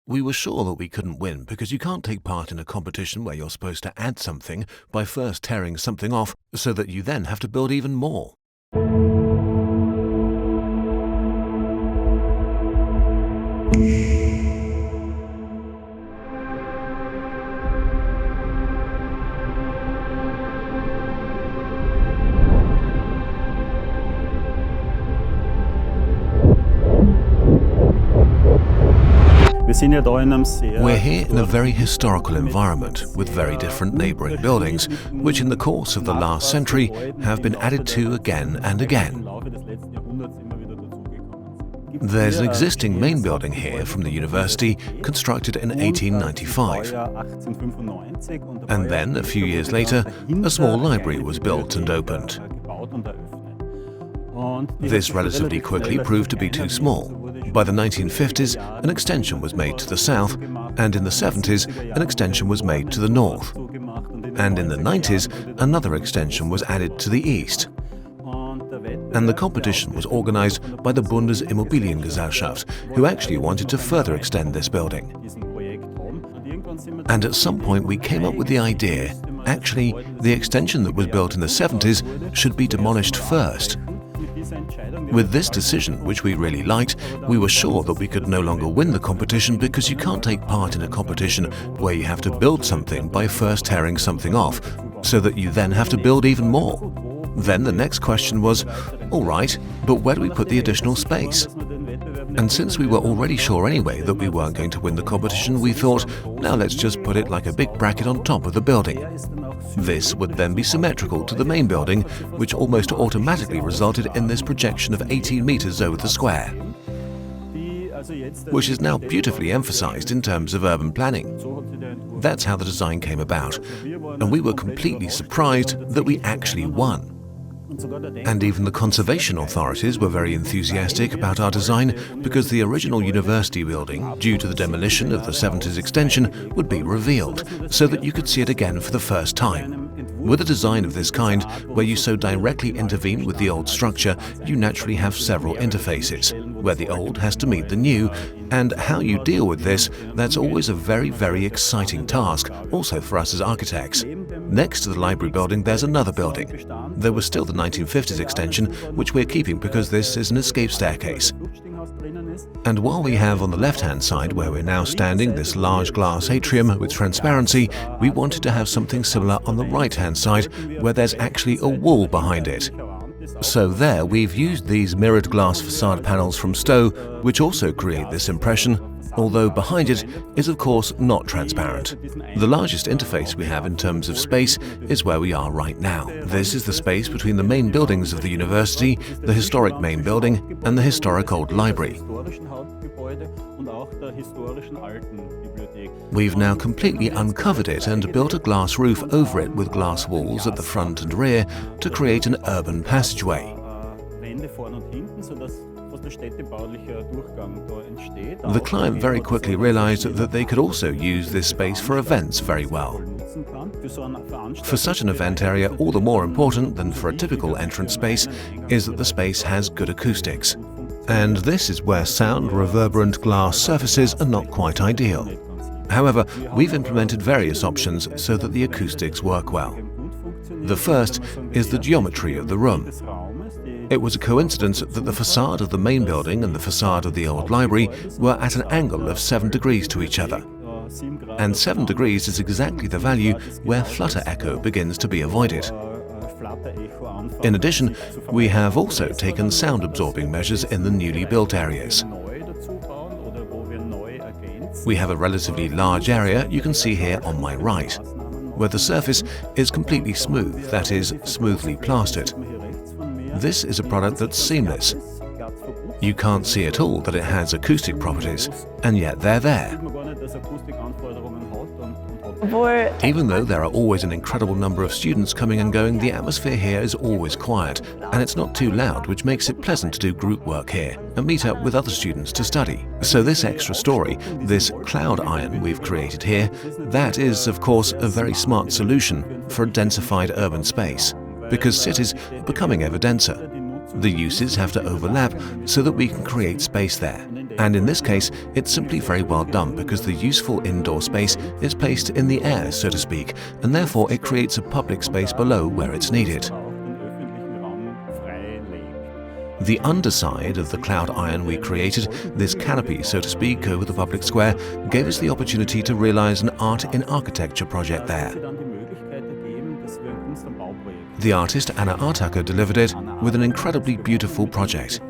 We were sure that we couldn't win because you can't take part in a competition where you're supposed to add something by first tearing something off so that you then have to build even more. We're here in a very historical environment with very different neighbouring buildings, which in the course of the last century have been added to again and again. There's an existing main building here from the university, constructed in 1895. And then, a few years later, a small library was built and opened. This relatively quickly proved to be too small. By the 1950s, an extension was made to the south, and in the 70s, an extension was made to the north. And in the 90s, another extension was added to the east. And the competition was organized by the Bundesimmobiliengesellschaft, who actually wanted to further extend this building. And at some point we came up with the idea, actually, the extension that was built in the 70s should be demolished first. With this decision, which we really liked, we were sure that we could no longer win the competition because you can't take part in a competition where you have to build something by first tearing something off, so that you then have to build even more. Then the next question was, all right, but where do we put the additional space? And since we were already sure anyway that we weren't going to win the competition, we thought, now let's just put it like a big bracket on top of the building. This would then be symmetrical to the main building, which almost automatically resulted in this projection of 18 meters over the square, which is now beautifully emphasized in terms of urban planning. That's how the design came about, and we were completely surprised that we actually won. And even the conservation authorities were very enthusiastic about our design because the original university building, due to the demolition of the 70s extension, would be revealed so that you could see it again for the first time. With a design of this kind, where you so directly intervene with the old structure, you naturally have several interfaces, where the old has to meet the new, and how you deal with this, that's always a very, very exciting task, also for us as architects. Next to the library building, there's another building. There was still the 1950s extension, which we're keeping because this is an escape staircase. And while we have on the left-hand side, where we're now standing, this large glass atrium with transparency, we wanted to have something similar on the right-hand side, where there's actually a wall behind it. So there, we've used these mirrored glass facade panels from Stowe, which also create this impression, although behind it is of course not transparent. The largest interface we have in terms of space is where we are right now. This is the space between the main buildings of the university, the historic main building, and the historic old library. We've now completely uncovered it and built a glass roof over it with glass walls at the front and rear to create an urban passageway. The client very quickly realized that they could also use this space for events very well. For such an event area, all the more important than for a typical entrance space is that the space has good acoustics. And this is where sound reverberant glass surfaces are not quite ideal. However, we've implemented various options so that the acoustics work well. The first is the geometry of the room. It was a coincidence that the facade of the main building and the facade of the old library were at an angle of 7 degrees to each other. And 7 degrees is exactly the value where flutter echo begins to be avoided. In addition, we have also taken sound absorbing measures in the newly built areas. We have a relatively large area you can see here on my right, where the surface is completely smooth, that is, smoothly plastered. This is a product that's seamless. You can't see at all that it has acoustic properties, and yet they're there. Even though there are always an incredible number of students coming and going, the atmosphere here is always quiet, and it's not too loud, which makes it pleasant to do group work here and meet up with other students to study. So this extra story, this cloud iron we've created here, that is, of course, a very smart solution for a densified urban space, because cities are becoming ever denser. The uses have to overlap so that we can create space there. And in this case, it's simply very well done because the useful indoor space is placed in the air, so to speak, and therefore it creates a public space below where it's needed. The underside of the cloud iron we created, this canopy, so to speak, over the public square, gave us the opportunity to realize an art in architecture project there. The artist Anna Artaker delivered it with an incredibly beautiful project.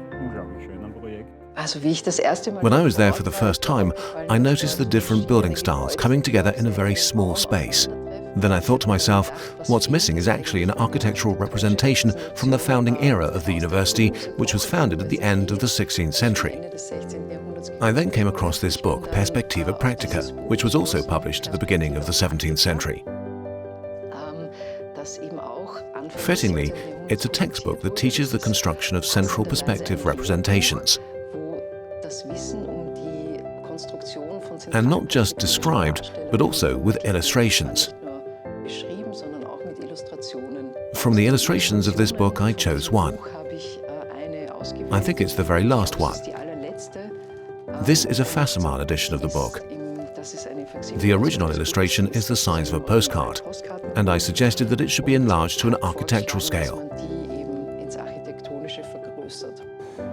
When I was there for the first time, I noticed the different building styles coming together in a very small space. Then I thought to myself, what's missing is actually an architectural representation from the founding era of the university, which was founded at the end of the 16th century. I then came across this book, Perspectiva Practica, which was also published at the beginning of the 17th century. Fittingly, it's a textbook that teaches the construction of central perspective representations. And not just described, but also with illustrations. From the illustrations of this book, I chose one. I think it's the very last one. This is a facsimile edition of the book. The original illustration is the size of a postcard, and I suggested that it should be enlarged to an architectural scale.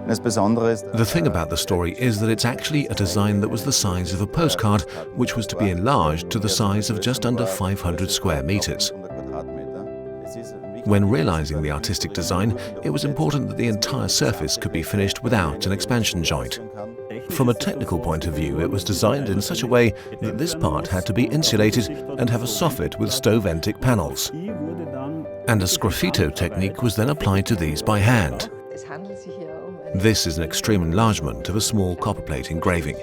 The thing about the story is that it's actually a design that was the size of a postcard, which was to be enlarged to the size of just under 500 square meters. When realizing the artistic design, it was important that the entire surface could be finished without an expansion joint. From a technical point of view, it was designed in such a way that this part had to be insulated and have a soffit with stove-entic panels. And a sgraffito technique was then applied to these by hand. This is an extreme enlargement of a small copperplate engraving.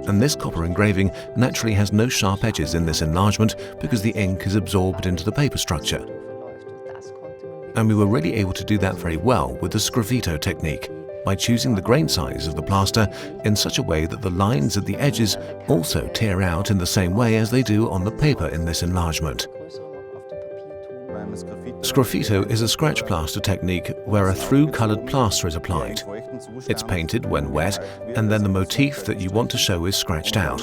And this copper engraving naturally has no sharp edges in this enlargement because the ink is absorbed into the paper structure. And we were really able to do that very well with the sgraffito technique, by choosing the grain size of the plaster in such a way that the lines at the edges also tear out in the same way as they do on the paper in this enlargement. Sgraffito is a scratch plaster technique where a through-colored plaster is applied. It's painted when wet, and then the motif that you want to show is scratched out.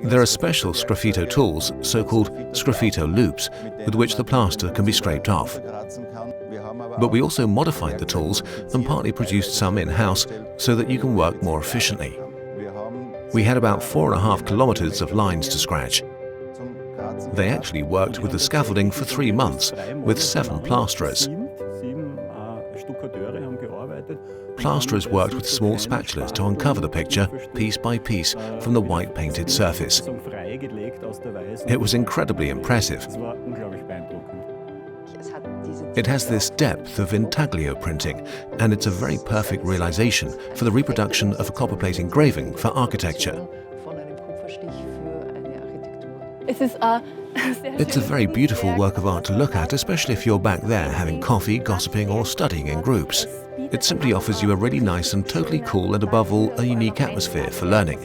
There are special sgraffito tools, so-called sgraffito loops, with which the plaster can be scraped off. But we also modified the tools and partly produced some in-house so that you can work more efficiently. We had about 4.5 kilometers of lines to scratch. They actually worked with the scaffolding for 3 months with 7 plasterers. Plasterers worked with small spatulas to uncover the picture, piece by piece, from the white painted surface. It was incredibly impressive. It has this depth of intaglio printing, and it's a very perfect realization for the reproduction of a copperplate engraving for architecture. It's a very beautiful work of art to look at, especially if you're back there having coffee, gossiping, or studying in groups. It simply offers you a really nice and totally cool and, above all, a unique atmosphere for learning.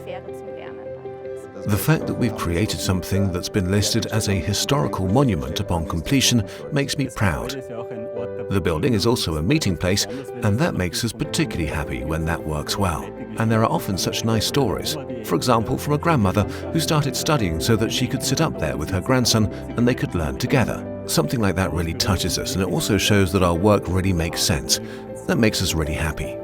The fact that we've created something that's been listed as a historical monument upon completion makes me proud. The building is also a meeting place, and that makes us particularly happy when that works well. And there are often such nice stories. For example, from a grandmother who started studying so that she could sit up there with her grandson and they could learn together. Something like that really touches us, and it also shows that our work really makes sense. That makes us really happy.